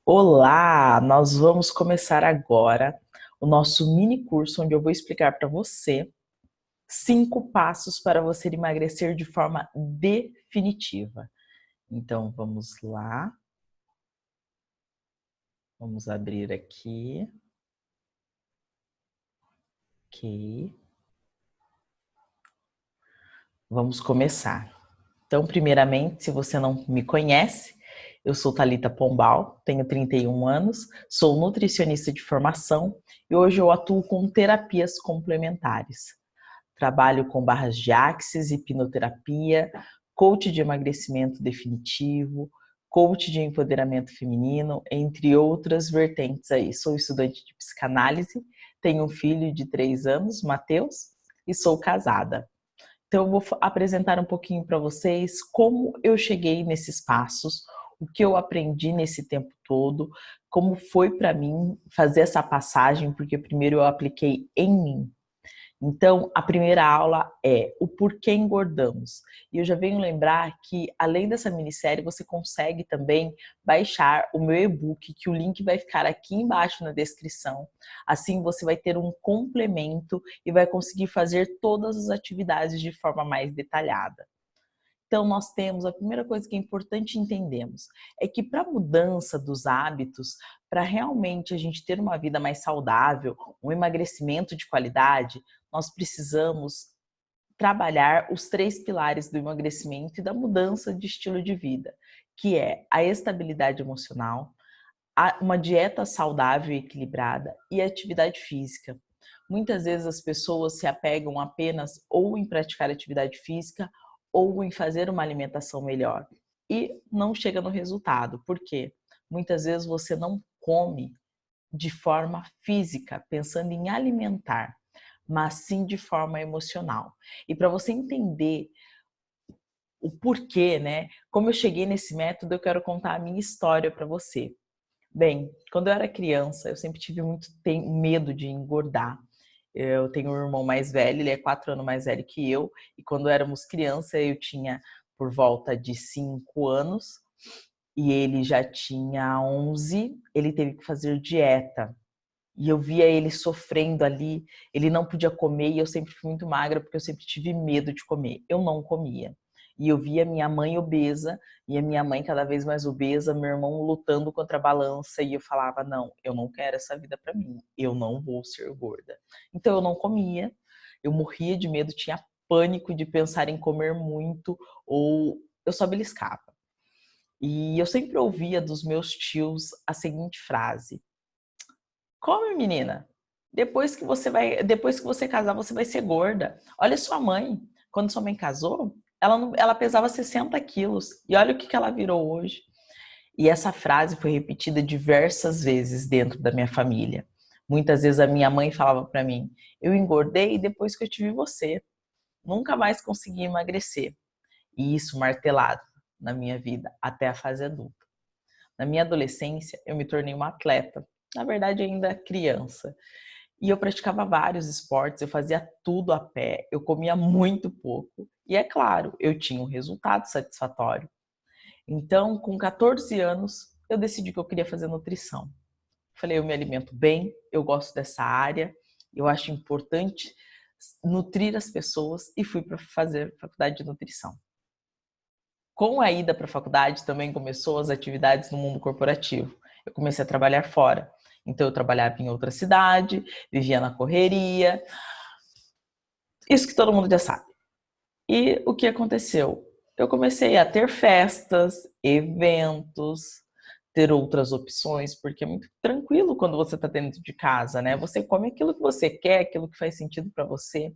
Olá! Nós vamos começar agora o nosso mini curso onde eu vou explicar para você 5 passos para você emagrecer de forma definitiva. Então vamos lá, vamos abrir aqui, ok, vamos começar. Então, primeiramente, se você não me conhece, eu sou Thalita Pombal, tenho 31 anos, sou nutricionista de formação e hoje eu atuo com terapias complementares. Trabalho com barras de axis, hipnoterapia, coach de emagrecimento definitivo, coach de empoderamento feminino, entre outras vertentes aí. Sou estudante de psicanálise, tenho um filho de 3 anos, Matheus, e sou casada. Então eu vou apresentar um pouquinho para vocês como eu cheguei nesses passos, o que eu aprendi nesse tempo todo, como foi para mim fazer essa passagem, porque primeiro eu apliquei em mim. Então, a primeira aula é o porquê engordamos. E eu já venho lembrar que, além dessa minissérie, você consegue também baixar o meu e-book, que o link vai ficar aqui embaixo na descrição. Assim, você vai ter um complemento e vai conseguir fazer todas as atividades de forma mais detalhada. Então, nós temos, a primeira coisa que é importante entendermos, é que para a mudança dos hábitos, para realmente a gente ter uma vida mais saudável, um emagrecimento de qualidade, nós precisamos trabalhar os 3 pilares do emagrecimento e da mudança de estilo de vida, que é a estabilidade emocional, uma dieta saudável e equilibrada e a atividade física. Muitas vezes as pessoas se apegam apenas ou em praticar atividade física ou em fazer uma alimentação melhor e não chega no resultado. Por quê? Muitas vezes você não come de forma física, pensando em alimentar, mas sim de forma emocional. E para você entender o porquê, né? Como eu cheguei nesse método, eu quero contar a minha história para você. Bem, quando eu era criança, eu sempre tive muito medo de engordar. Eu tenho um irmão mais velho, ele é 4 anos mais velho que eu, e quando éramos criança, eu tinha por volta de 5 anos, e ele já tinha 11, ele teve que fazer dieta. E eu via ele sofrendo ali, ele não podia comer, e eu sempre fui muito magra, porque eu sempre tive medo de comer. Eu não comia. E eu via minha mãe obesa, e a minha mãe cada vez mais obesa, meu irmão lutando contra a balança, e eu falava, não, eu não quero essa vida para mim, eu não vou ser gorda. Então eu não comia, eu morria de medo, tinha pânico de pensar em comer muito, ou eu só beliscava. E eu sempre ouvia dos meus tios a seguinte frase: come, menina. Depois que você casar, você vai ser gorda. Olha sua mãe. Quando sua mãe casou, ela pesava 60 quilos. E olha o que ela virou hoje. E essa frase foi repetida diversas vezes dentro da minha família. Muitas vezes a minha mãe falava para mim: eu engordei depois que eu tive você. Nunca mais consegui emagrecer. E isso martelado na minha vida até a fase adulta. Na minha adolescência, eu me tornei uma atleta. Na verdade, ainda criança. E eu praticava vários esportes, eu fazia tudo a pé, eu comia muito pouco. E é claro, eu tinha um resultado satisfatório. Então, com 14 anos, eu decidi que eu queria fazer nutrição. Falei, eu me alimento bem, eu gosto dessa área, eu acho importante nutrir as pessoas e fui para fazer faculdade de nutrição. Com a ida para a faculdade também começou as atividades no mundo corporativo. Eu comecei a trabalhar fora. Então eu trabalhava em outra cidade, vivia na correria, isso que todo mundo já sabe. E o que aconteceu? Eu comecei a ter festas, eventos, ter outras opções, porque é muito tranquilo quando você está dentro de casa, né? Você come aquilo que você quer, aquilo que faz sentido para você.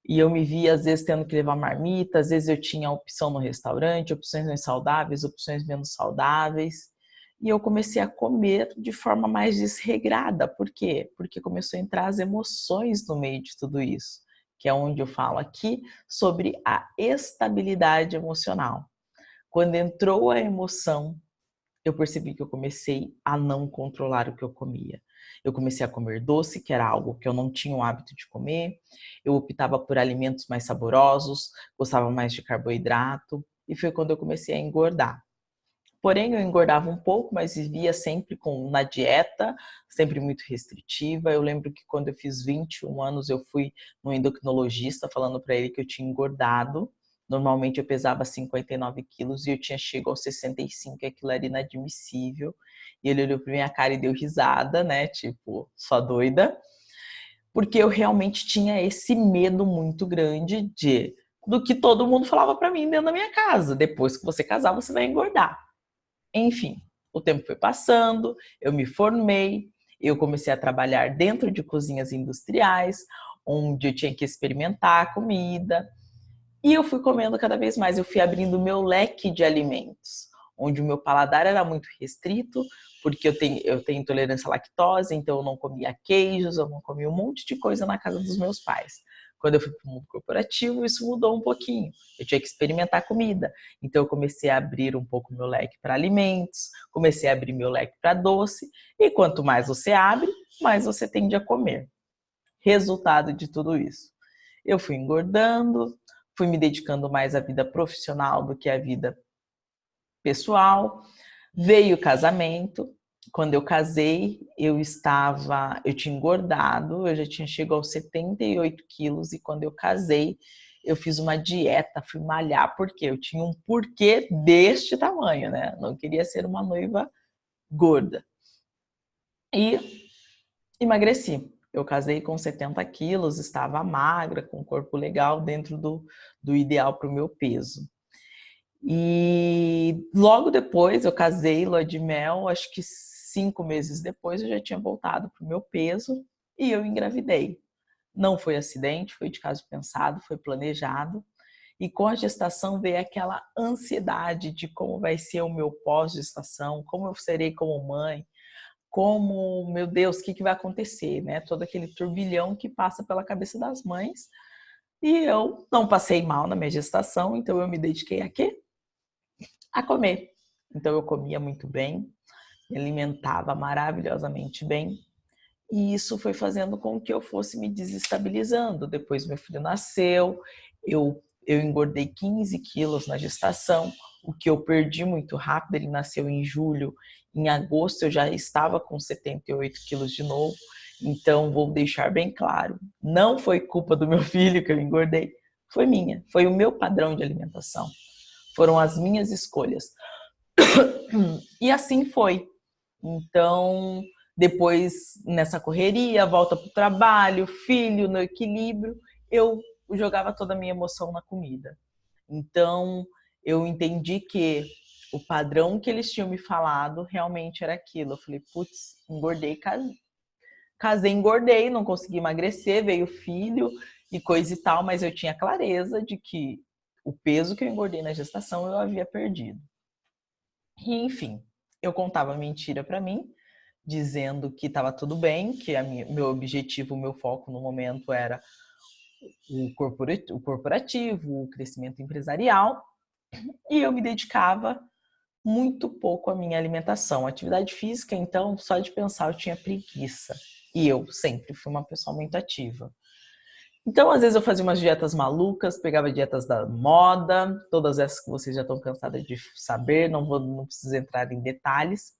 E eu me via, às vezes, tendo que levar marmita, às vezes eu tinha opção no restaurante, opções mais saudáveis, opções menos saudáveis. E eu comecei a comer de forma mais desregrada. Por quê? Porque começou a entrar as emoções no meio de tudo isso, que é onde eu falo aqui sobre a estabilidade emocional. Quando entrou a emoção, eu percebi que eu comecei a não controlar o que eu comia. Eu comecei a comer doce, que era algo que eu não tinha o hábito de comer. Eu optava por alimentos mais saborosos, gostava mais de carboidrato. E foi quando eu comecei a engordar. Porém, eu engordava um pouco, mas vivia sempre na dieta, sempre muito restritiva. Eu lembro que quando eu fiz 21 anos, eu fui no endocrinologista falando para ele que eu tinha engordado. Normalmente eu pesava 59 quilos e eu tinha chegado aos 65, aquilo era inadmissível. E ele olhou para minha cara e deu risada, né? Tipo, só doida. Porque eu realmente tinha esse medo muito grande do que todo mundo falava para mim dentro da minha casa. Depois que você casar, você vai engordar. Enfim, o tempo foi passando, eu me formei, eu comecei a trabalhar dentro de cozinhas industriais, onde eu tinha que experimentar a comida, e eu fui comendo cada vez mais, eu fui abrindo o meu leque de alimentos, onde o meu paladar era muito restrito, porque eu tenho intolerância à lactose, então eu não comia queijos, eu não comia um monte de coisa na casa dos meus pais. Quando eu fui para o mundo corporativo, isso mudou um pouquinho. Eu tinha que experimentar comida. Então eu comecei a abrir um pouco meu leque para alimentos, comecei a abrir meu leque para doce, e quanto mais você abre, mais você tende a comer. Resultado de tudo isso. Eu fui engordando, fui me dedicando mais à vida profissional do que à vida pessoal. Veio o casamento. Quando eu casei, eu tinha engordado, eu já tinha chegado aos 78 quilos, e quando eu casei, eu fiz uma dieta, fui malhar, porque eu tinha um porquê deste tamanho, né? Não queria ser uma noiva gorda. E emagreci. Eu casei com 70 quilos, estava magra, com um corpo legal, dentro do ideal para o meu peso. E logo depois eu casei, lua de mel, acho que 5 meses depois eu já tinha voltado para o meu peso e eu engravidei. Não foi acidente, foi de caso pensado, foi planejado. E com a gestação veio aquela ansiedade de como vai ser o meu pós-gestação, como eu serei como mãe, como, meu Deus, o que vai acontecer, né? Todo aquele turbilhão que passa pela cabeça das mães. E eu não passei mal na minha gestação, então eu me dediquei a quê? A comer. Então eu comia muito bem, me alimentava maravilhosamente bem, e isso foi fazendo com que eu fosse me desestabilizando. Depois meu filho nasceu, eu engordei 15 quilos na gestação, o que eu perdi muito rápido. Ele nasceu em julho, em agosto eu já estava com 78 quilos de novo. Então vou deixar bem claro, não foi culpa do meu filho que eu engordei, foi minha, foi o meu padrão de alimentação, foram as minhas escolhas. E assim foi. Então, depois, nessa correria, volta para o trabalho, filho, no equilíbrio, eu jogava toda a minha emoção na comida. Então, eu entendi que o padrão que eles tinham me falado realmente era aquilo. Eu falei, putz, engordei, casei, engordei, não consegui emagrecer, veio filho e coisa e tal, mas eu tinha clareza de que o peso que eu engordei na gestação eu havia perdido. E, enfim, eu contava mentira para mim, dizendo que estava tudo bem, que meu objetivo, o meu foco no momento era o corporativo, o crescimento empresarial, e eu me dedicava muito pouco à minha alimentação. Atividade física, então, só de pensar eu tinha preguiça. E eu sempre fui uma pessoa muito ativa. Então, às vezes eu fazia umas dietas malucas, pegava dietas da moda, todas essas que vocês já estão cansadas de saber, não preciso entrar em detalhes,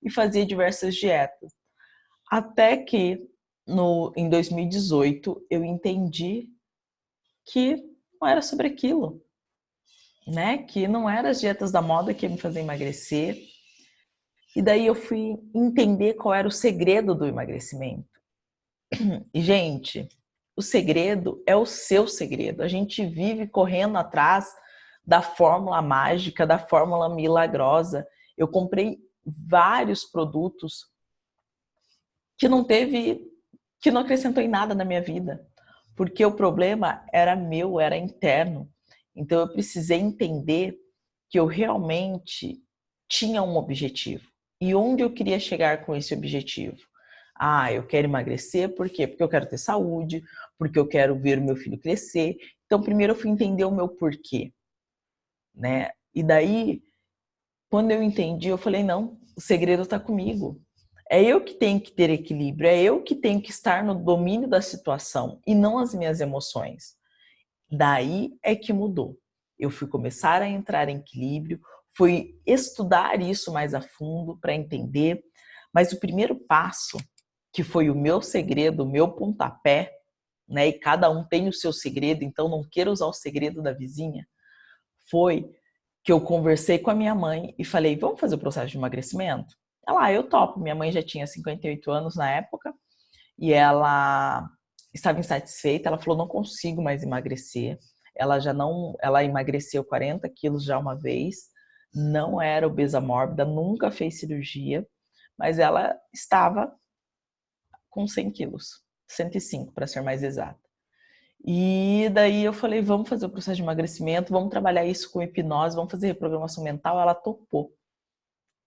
e fazia diversas dietas. Até que em 2018 eu entendi que não era sobre aquilo, né? Que não eram as dietas da moda que iam me fazer emagrecer. E daí eu fui entender qual era o segredo do emagrecimento. E, gente, o segredo é o seu segredo. A gente vive correndo atrás da fórmula mágica, da fórmula milagrosa. Eu comprei vários produtos que não acrescentou em nada na minha vida, porque o problema era meu, era interno. Então eu precisei entender que eu realmente tinha um objetivo e onde eu queria chegar com esse objetivo. Ah, eu quero emagrecer, por quê? Porque eu quero ter saúde, porque eu quero ver o meu filho crescer. Então primeiro eu fui entender o meu porquê, né? E daí, quando eu entendi, eu falei, não, o segredo está comigo. É eu que tenho que ter equilíbrio, é eu que tenho que estar no domínio da situação e não as minhas emoções. Daí é que mudou. Eu fui começar a entrar em equilíbrio, foi estudar isso mais a fundo para entender. Mas o primeiro passo, que foi o meu segredo, o meu pontapé, né? E cada um tem o seu segredo, então não queira usar o segredo da vizinha, foi que eu conversei com a minha mãe e falei, vamos fazer o processo de emagrecimento? Ela, eu topo. Minha mãe já tinha 58 anos na época e ela estava insatisfeita. Ela falou, não consigo mais emagrecer. Ela emagreceu 40 quilos já uma vez, não era obesa mórbida, nunca fez cirurgia, mas ela estava com 100 quilos, 105 para ser mais exata. E daí eu falei, vamos fazer o processo de emagrecimento, vamos trabalhar isso com hipnose, vamos fazer reprogramação mental. Ela topou.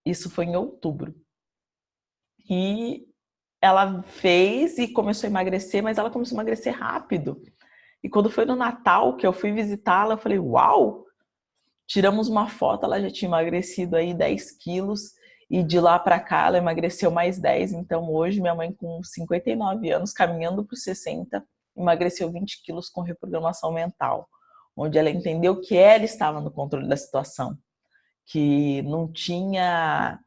Isso foi em outubro. E ela fez e começou a emagrecer, mas ela começou a emagrecer rápido. E quando foi no Natal que eu fui visitá-la, eu falei, uau! Tiramos uma foto, ela já tinha emagrecido aí 10 quilos. E de lá para cá ela emagreceu mais 10. Então hoje minha mãe com 59 anos, caminhando para os 60, emagreceu 20 quilos com reprogramação mental. Onde ela entendeu que ela estava no controle da situação. Que não tinha...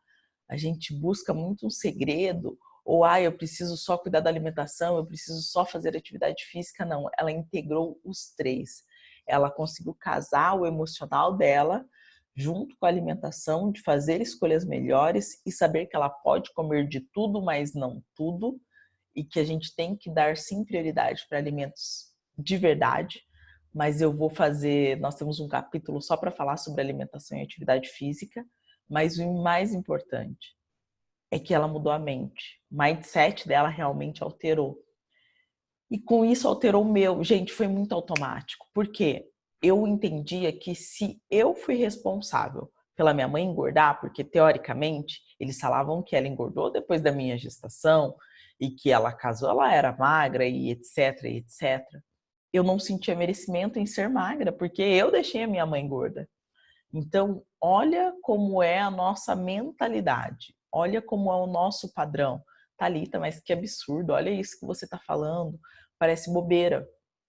A gente busca muito um segredo, ou eu preciso só cuidar da alimentação, eu preciso só fazer atividade física. Não, ela integrou os três. Ela conseguiu casar o emocional dela junto com a alimentação, de fazer escolhas melhores e saber que ela pode comer de tudo, mas não tudo, e que a gente tem que dar sim prioridade para alimentos de verdade. Mas nós temos um capítulo só para falar sobre alimentação e atividade física, mas o mais importante é que ela mudou a mente. O mindset dela realmente alterou. E com isso alterou o meu. Gente, foi muito automático. Por quê? Eu entendia que se eu fui responsável pela minha mãe engordar, porque teoricamente eles falavam que ela engordou depois da minha gestação e que ela casou, ela era magra e etc, etc. Eu não sentia merecimento em ser magra, porque eu deixei a minha mãe gorda. Então, olha como é a nossa mentalidade, olha como é o nosso padrão. Thalita, mas que absurdo, olha isso que você está falando, parece bobeira.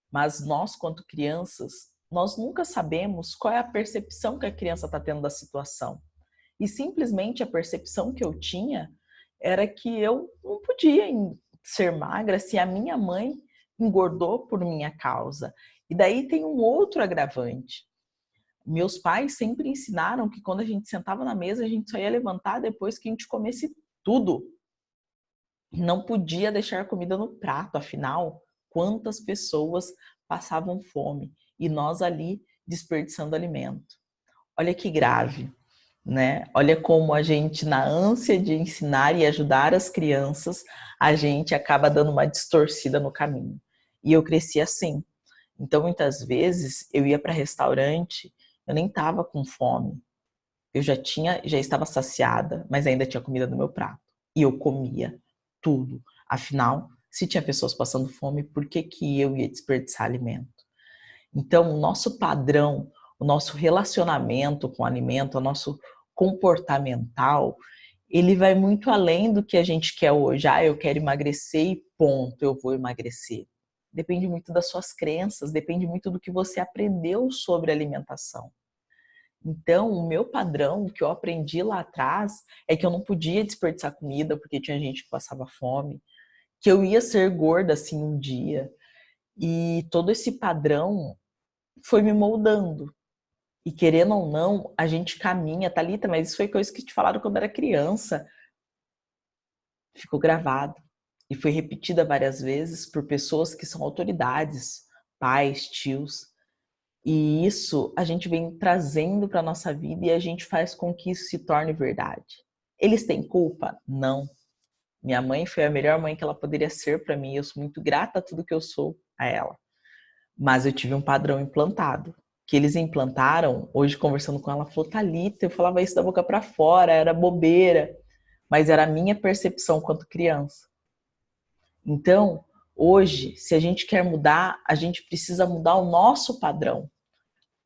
Mas nós, quanto crianças, nós nunca sabemos qual é a percepção que a criança está tendo da situação. E simplesmente a percepção que eu tinha era que eu não podia ser magra se a minha mãe engordou por minha causa. E daí tem um outro agravante. Meus pais sempre ensinaram que quando a gente sentava na mesa, a gente só ia levantar depois que a gente comesse tudo. Não podia deixar comida no prato, afinal, quantas pessoas passavam fome e nós ali desperdiçando alimento. Olha que grave, né? Olha como a gente, na ânsia de ensinar e ajudar as crianças, a gente acaba dando uma distorcida no caminho. E eu cresci assim. Então, muitas vezes, eu ia para restaurante, eu nem estava com fome. Eu já estava saciada, mas ainda tinha comida no meu prato. E eu comia tudo. Afinal, se tinha pessoas passando fome, por que que eu ia desperdiçar alimento? Então, o nosso padrão, o nosso relacionamento com o alimento, o nosso comportamental, ele vai muito além do que a gente quer hoje. Eu quero emagrecer e ponto, eu vou emagrecer. Depende muito das suas crenças, depende muito do que você aprendeu sobre alimentação. Então, o meu padrão, que eu aprendi lá atrás, é que eu não podia desperdiçar comida porque tinha gente que passava fome, que eu ia ser gorda assim um dia. E todo esse padrão foi me moldando. E querendo ou não, a gente caminha, Thalita, mas isso foi coisa que te falaram quando era criança. Ficou gravado. E foi repetida várias vezes por pessoas que são autoridades, pais, tios. E isso a gente vem trazendo para a nossa vida e a gente faz com que isso se torne verdade. Eles têm culpa? Não. Minha mãe foi a melhor mãe que ela poderia ser para mim. Eu sou muito grata a tudo que eu sou a ela. Mas eu tive um padrão implantado. Que eles implantaram, hoje conversando com ela, ela falou, Thalita, eu falava isso da boca para fora, era bobeira. Mas era a minha percepção quanto criança. Então, hoje, se a gente quer mudar, a gente precisa mudar o nosso padrão.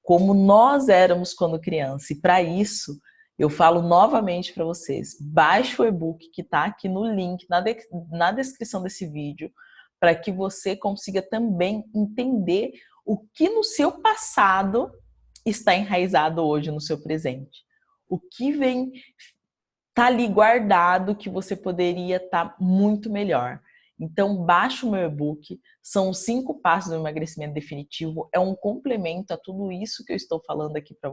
Como nós éramos quando criança. E para isso, eu falo novamente para vocês, baixe o e-book que está aqui no link, na descrição desse vídeo, para que você consiga também entender o que no seu passado está enraizado hoje no seu presente. o que vem tá ali guardado que você poderia estar muito melhor. Então, baixa o meu e-book, são os 5 passos do emagrecimento definitivo, é um complemento a tudo isso que eu estou falando aqui para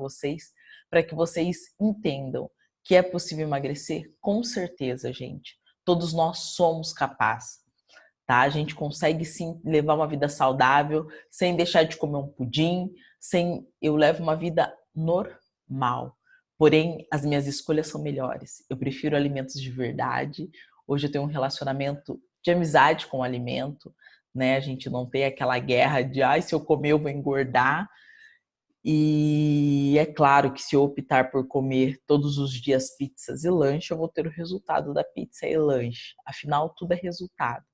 que vocês entendam que é possível emagrecer, com certeza, gente. Todos nós somos capazes, tá? A gente consegue sim levar uma vida saudável, sem deixar de comer um pudim, eu levo uma vida normal. Porém, as minhas escolhas são melhores. Eu prefiro alimentos de verdade. Hoje eu tenho um relacionamento de amizade com o alimento, né? A gente não tem aquela guerra de, ai, se eu comer eu vou engordar. E é claro que se eu optar por comer todos os dias pizzas e lanche, eu vou ter o resultado da pizza e lanche. Afinal, tudo é resultado.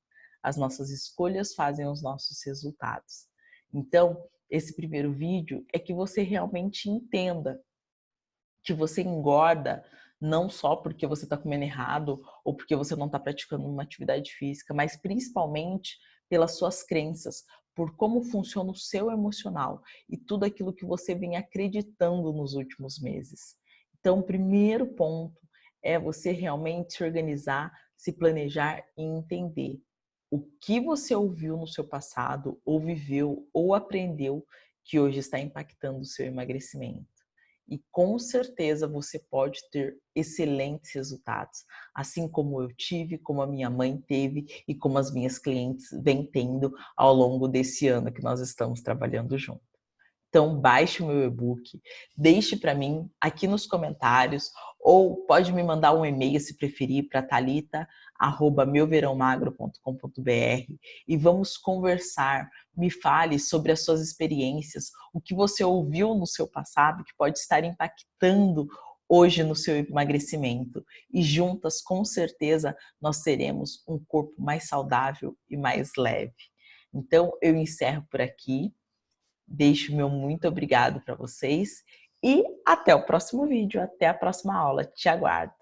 As nossas escolhas fazem os nossos resultados. Então, esse primeiro vídeo é que você realmente entenda que você engorda não só porque você está comendo errado ou porque você não está praticando uma atividade física, mas principalmente pelas suas crenças, por como funciona o seu emocional e tudo aquilo que você vem acreditando nos últimos meses. Então, o primeiro ponto é você realmente se organizar, se planejar e entender o que você ouviu no seu passado, ou viveu, ou aprendeu que hoje está impactando o seu emagrecimento. E com certeza você pode ter excelentes resultados, assim como eu tive, como a minha mãe teve e como as minhas clientes vêm tendo ao longo desse ano que nós estamos trabalhando junto. Então, baixe o meu e-book, deixe para mim aqui nos comentários, ou pode me mandar um e-mail se preferir para thalita@meuverãomagro.com.br e vamos conversar. Me fale sobre as suas experiências, o que você ouviu no seu passado que pode estar impactando hoje no seu emagrecimento. E juntas, com certeza, nós teremos um corpo mais saudável e mais leve. Então, eu encerro por aqui. Deixo meu muito obrigado para vocês e até o próximo vídeo, até a próxima aula. Te aguardo.